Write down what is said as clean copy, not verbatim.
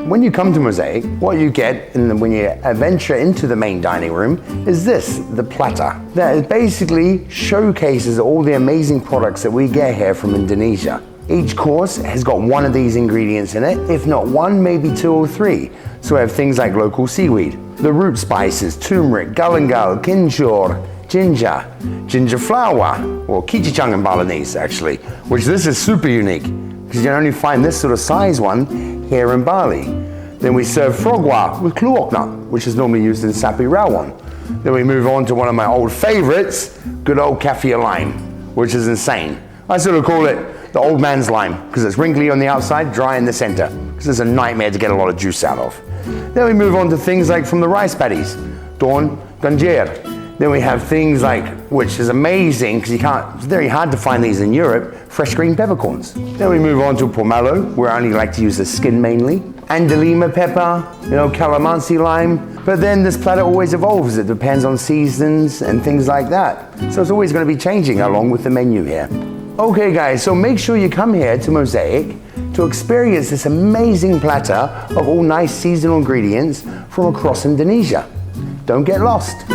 When you come to Mosaic, what you get when you venture into the main dining room is this, the platter. That basically showcases all the amazing products that we get here from Indonesia. Each course has got one of these ingredients in it, if not one, maybe two or three. So we have things like local seaweed, the root spices, turmeric, galangal, kinjor, ginger flower, or kichichang in Balinese actually, which this is super unique because you can only find this sort of size one here in Bali. Then we serve frogwa with kluok nut, which is normally used in sapi rawon. Then we move on to one of my old favorites, good old kaffir lime, which is insane. I sort of call it the old man's lime because it's wrinkly on the outside, dry in the center, because it's a nightmare to get a lot of juice out of. Then we move on to things like from the rice paddies, dawn, ganjir. Then we have things like, which is amazing because it's very hard to find these in Europe, fresh green peppercorns. Then we move on to pomelo, where I only like to use the skin mainly. Andalima pepper, calamansi lime. But then this platter always evolves. It depends on seasons and things like that. So it's always going to be changing along with the menu here. Okay guys, so make sure you come here to Mosaic to experience this amazing platter of all nice seasonal ingredients from across Indonesia. Don't get lost.